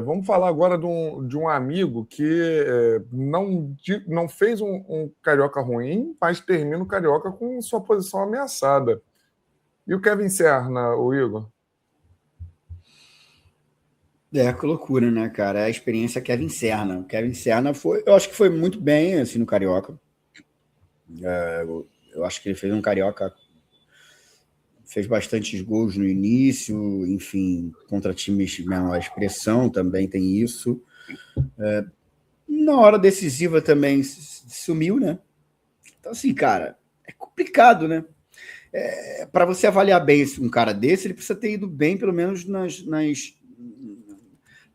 Vamos falar agora de um amigo que não fez um Carioca ruim, mas termina o Carioca com sua posição ameaçada. E o Kevin Serna, o Igor? Que loucura, né, cara? A experiência Kevin Serna. O Kevin Serna eu acho que foi muito bem, assim, no Carioca. Eu acho que ele fez um Carioca, fez bastantes gols no início, enfim, contra times de menor expressão, também tem isso. Na hora decisiva também sumiu, né? Então, assim, cara, é complicado, né? Para você avaliar bem um cara desse, ele precisa ter ido bem, pelo menos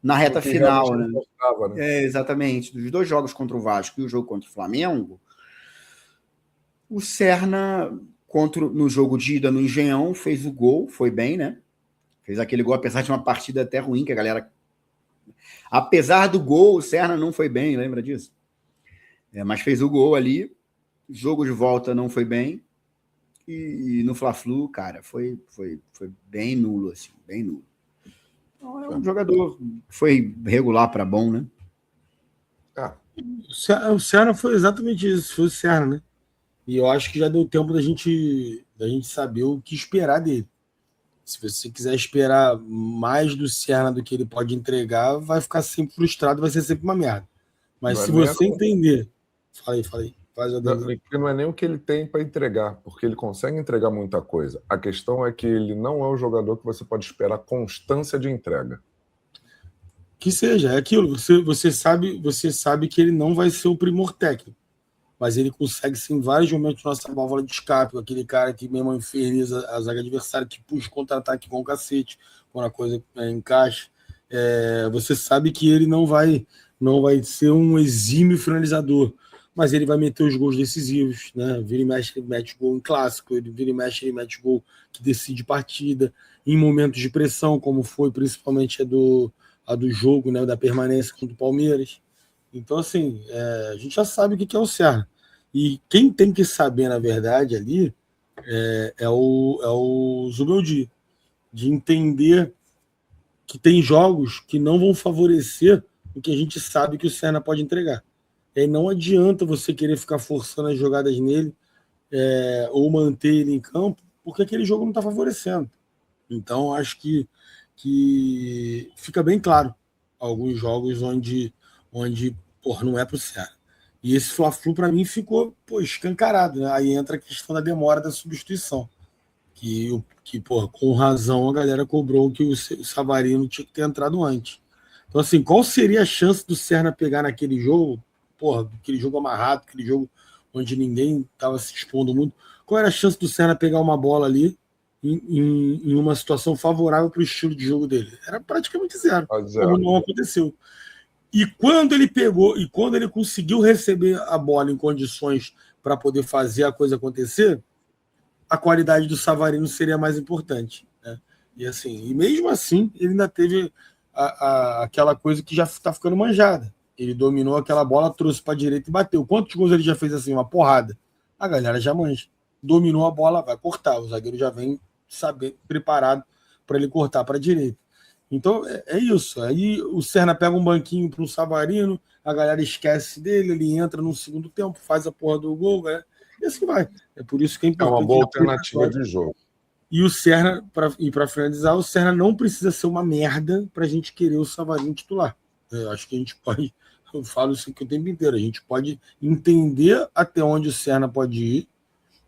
na reta final, né? Exatamente. Dos 2 jogos contra o Vasco e o jogo contra o Flamengo, o Serna, no jogo de ida no Engenhão, fez o gol, foi bem, né? Fez aquele gol, apesar de uma partida até ruim, que a galera... Apesar do gol, o Serna não foi bem, lembra disso? Mas fez o gol ali, jogo de volta não foi bem, e no Fla-Flu, cara, foi bem nulo, assim, bem nulo. Então, é um jogador que foi regular para bom, né? O Serna foi exatamente isso, foi o Serna, né? E eu acho que já deu tempo da gente saber o que esperar dele. Se você quiser esperar mais do Serna do que ele pode entregar, vai ficar sempre frustrado, vai ser sempre uma merda. Mas se você entender... Falei. Não é nem o que ele tem para entregar, porque ele consegue entregar muita coisa. A questão é que ele não é o jogador que você pode esperar constância de entrega. Que seja, é aquilo. Você sabe que ele não vai ser o primor técnico, mas ele consegue ser em vários momentos nossa válvula de escape, aquele cara que mesmo inferniza a zaga adversária, que puxa contra-ataque com o cacete, quando a coisa encaixa. Você sabe que ele não vai ser um exímio finalizador, mas ele vai meter os gols decisivos, né? Vira e mexe, ele mete gol em clássico, ele vira e mexe, ele mete gol que decide partida, em momentos de pressão, como foi principalmente a do jogo, né? Da permanência contra o Palmeiras. Então, assim, a gente já sabe o que é o Serna. E quem tem que saber, na verdade, ali é o Zubeldia, de entender que tem jogos que não vão favorecer o que a gente sabe que o Serna pode entregar. E aí não adianta você querer ficar forçando as jogadas nele ou manter ele em campo, porque aquele jogo não está favorecendo. Então, acho que fica bem claro alguns jogos onde não é para o Serna. E esse Fla-Flu, para mim, ficou escancarado. Né? Aí entra a questão da demora da substituição. Com razão, a galera cobrou que o Savarino tinha que ter entrado antes. Então, assim, qual seria a chance do Serna pegar naquele jogo? Aquele jogo amarrado, aquele jogo onde ninguém estava se expondo muito. Qual era a chance do Serna pegar uma bola ali em uma situação favorável para o estilo de jogo dele? Era praticamente zero, como não aconteceu. E quando ele pegou, e quando ele conseguiu receber a bola em condições para poder fazer a coisa acontecer, a qualidade do Savarino seria mais importante. Né? E mesmo assim, ele ainda teve aquela coisa que já está ficando manjada. Ele dominou aquela bola, trouxe para a direita e bateu. Quantos gols ele já fez assim? Uma porrada. A galera já manja. Dominou a bola, vai cortar. O zagueiro já vem preparado para ele cortar para a direita. Então, é isso. Aí o Serna pega um banquinho para o Savarino, a galera esquece dele, ele entra no segundo tempo, faz a porra do gol, né? E assim vai. É por isso que é importante. É uma boa alternativa de jogo. E o Serna, para finalizar, o Serna não precisa ser uma merda para a gente querer o Savarino titular. Eu acho que a gente pode, eu falo isso aqui o tempo inteiro, a gente pode entender até onde o Serna pode ir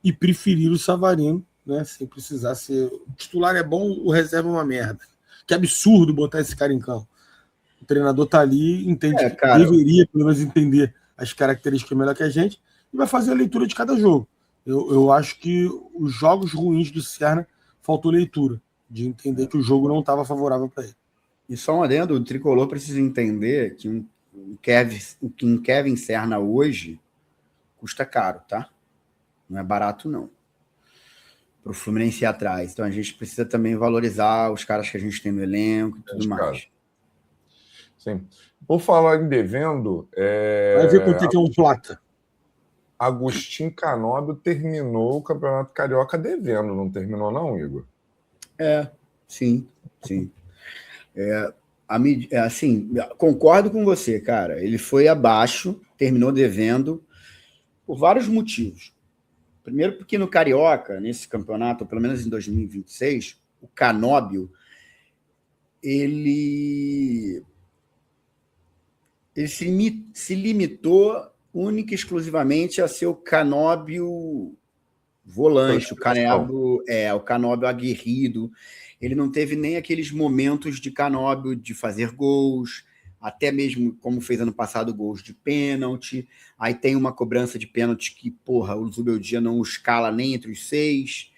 e preferir o Savarino, né, sem precisar ser... O titular é bom, o reserva é uma merda. Que absurdo botar esse cara em campo. O treinador tá ali, entende que deveria, pelo menos, entender as características melhor que a gente e vai fazer a leitura de cada jogo. Eu acho que os jogos ruins do Serna faltou leitura, de entender que o jogo não estava favorável para ele. E só um adendo, o Tricolor precisa entender que um Kevin Serna hoje custa caro, tá? Não é barato, não. Para o Fluminense ir atrás. Então a gente precisa também valorizar os caras que a gente tem no elenco e tudo mais. Sim. Por falar em devendo... Vai ver quanto é um plata. Agostinho Canóbio terminou o Campeonato Carioca devendo, não terminou não, Igor? Sim. Assim, concordo com você, cara. Ele foi abaixo, terminou devendo por vários motivos. Primeiro porque no Carioca, nesse campeonato, ou pelo menos em 2026, o Canóbio, ele se limitou única e exclusivamente a ser o Canóbio volante, o Canóbio aguerrido. Ele não teve nem aqueles momentos de Canóbio de fazer gols, até mesmo como fez ano passado, gols de pênalti. Aí tem uma cobrança de pênalti que, o Zubeldia não o escala nem entre os 6.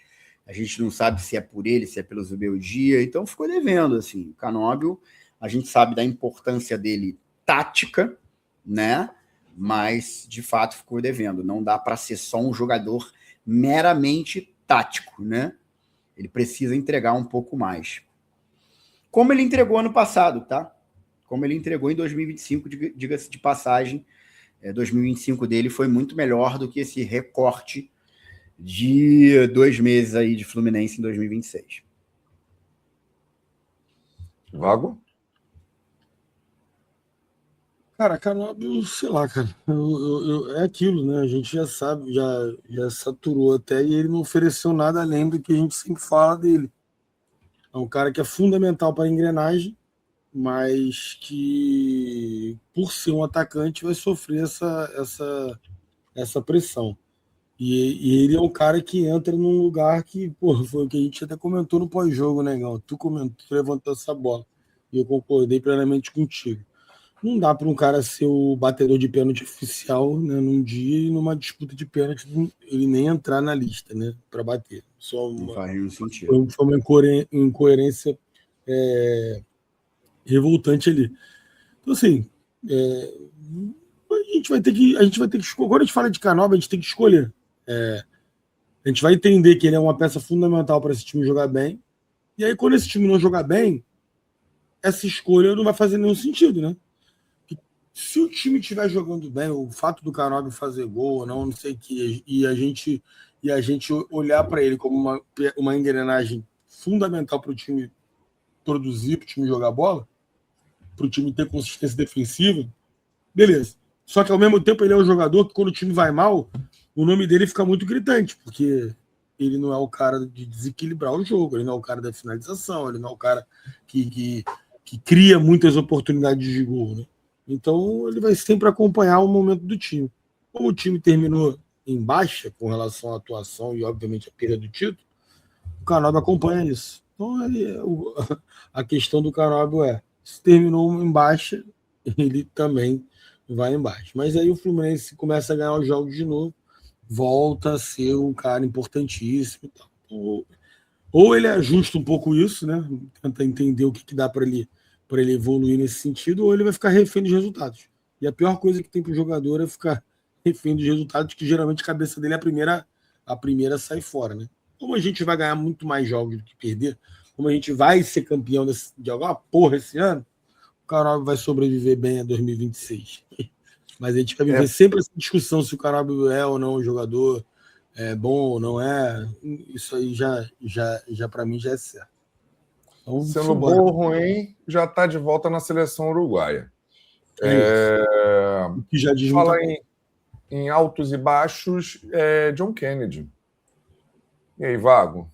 A gente não sabe se é por ele, se é pelo Zubeldia. Então ficou devendo, assim. O Canóbio, a gente sabe da importância dele tática, né? Mas, de fato, ficou devendo. Não dá para ser só um jogador meramente tático, né? Ele precisa entregar um pouco mais. Como ele entregou ano passado, tá? Como ele entregou em 2025, diga-se de passagem, 2025 dele foi muito melhor do que esse recorte de 2 meses aí de Fluminense em 2026. Vago? Cara, Canóbio, sei lá, cara. É aquilo, né? A gente já sabe, já saturou até, e ele não ofereceu nada além do que a gente sempre fala dele. É um cara que é fundamental para a engrenagem, mas que, por ser um atacante, vai sofrer essa pressão. E ele é um cara que entra num lugar que, foi o que a gente até comentou no pós-jogo, né, Gão? Tu levantou essa bola, e eu concordei plenamente contigo. Não dá para um cara ser o batedor de pênalti oficial, né, num dia, e numa disputa de pênalti ele nem entrar na lista, né, para bater. Não faz nenhum sentido. Foi uma incoerência revoltante ali. Então, assim, a gente vai ter que escolher. Quando a gente fala de Canóbio, a gente tem que escolher. A gente vai entender que ele é uma peça fundamental para esse time jogar bem. E aí, quando esse time não jogar bem, essa escolha não vai fazer nenhum sentido, né? Se o time estiver jogando bem, o fato do Canóbio fazer gol ou não sei o que, e a gente olhar para ele como uma engrenagem fundamental para o time produzir, para o time jogar bola, para o time ter consistência defensiva, beleza. Só que ao mesmo tempo ele é um jogador que, quando o time vai mal, o nome dele fica muito gritante, porque ele não é o cara de desequilibrar o jogo, ele não é o cara da finalização, ele não é o cara que cria muitas oportunidades de gol, né? Então ele vai sempre acompanhar o momento do time. Como o time terminou em baixa com relação à atuação e, obviamente, a perda do título, o Canóbio acompanha isso. Então a questão do Canóbio se terminou em baixa, ele também vai em baixa. Mas aí o Fluminense começa a ganhar os jogos de novo, volta a ser um cara importantíssimo. Ou ele ajusta um pouco isso, né? Tenta entender o que dá para ele evoluir nesse sentido, ou ele vai ficar refém dos resultados. E a pior coisa que tem para o jogador é ficar refém dos resultados, que geralmente a cabeça dele é a primeira a sair fora, né? Como a gente vai ganhar muito mais jogos do que perder, como a gente vai ser campeão de alguma porra esse ano, o Canóbio vai sobreviver bem a 2026. Mas a gente vai viver sempre essa discussão se o Canóbio é ou não um jogador bom ou não é. Isso aí já para mim já é certo. Então, sendo bom ou ruim, já está de volta na seleção uruguaia. O que já diz fala em altos e baixos, John Kennedy. E aí, Vago?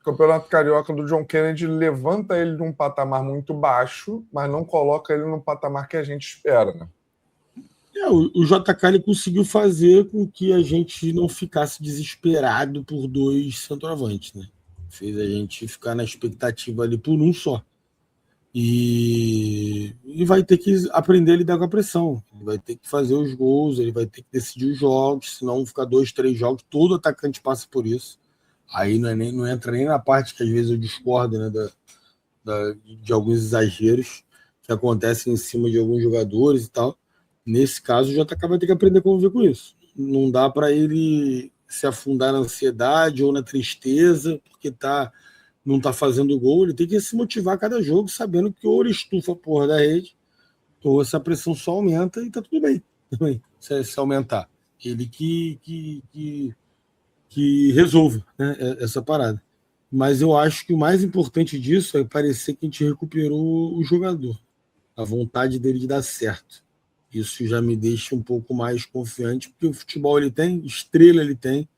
O Campeonato Carioca do John Kennedy levanta ele de um patamar muito baixo, mas não coloca ele no patamar que a gente espera, né? O JK ele conseguiu fazer com que a gente não ficasse desesperado por 2 centroavantes, né? Fez a gente ficar na expectativa ali por um só. E vai ter que aprender a lidar com a pressão. Ele vai ter que fazer os gols, ele vai ter que decidir os jogos, senão ficar 2, 3 jogos, todo atacante passa por isso. Aí não entra nem na parte que às vezes eu discordo, né, de alguns exageros que acontecem em cima de alguns jogadores e tal. Nesse caso, o JK vai ter que aprender a conviver com isso. Não dá para ele se afundar na ansiedade ou na tristeza porque não está fazendo gol. Ele tem que se motivar a cada jogo, sabendo que ou ele estufa a porra da rede, ou essa pressão só aumenta e tá tudo bem também, se aumentar. Ele que resolva, né, essa parada. Mas eu acho que o mais importante disso é parecer que a gente recuperou o jogador. a vontade dele de dar certo. Isso já me deixa um pouco mais confiante, porque o futebol ele tem, estrela ele tem,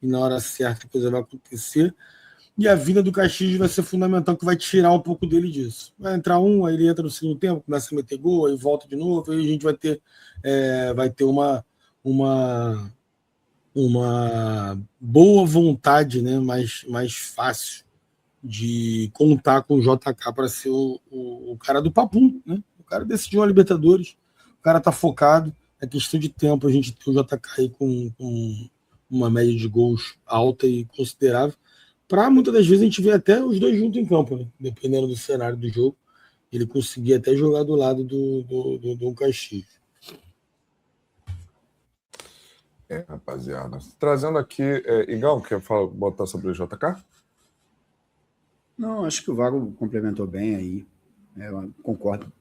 e na hora certa a coisa vai acontecer. E a vinda do Castilhos vai ser fundamental, que vai tirar um pouco dele disso. Vai entrar aí ele entra no segundo tempo, começa a meter gol, aí volta de novo, aí a gente vai ter uma boa vontade, né? mais fácil de contar com o JK para ser o cara do papum, né? O cara decidiu a Libertadores, o cara tá focado, é questão de tempo a gente ter o JK aí com uma média de gols alta e considerável, para muitas das vezes a gente ver até os dois juntos em campo, né? Dependendo do cenário do jogo, ele conseguia até jogar do lado do Castilhos. Rapaziada. Trazendo aqui, Igão, quer botar sobre o JK? Não, acho que o Vago complementou bem aí. Eu concordo.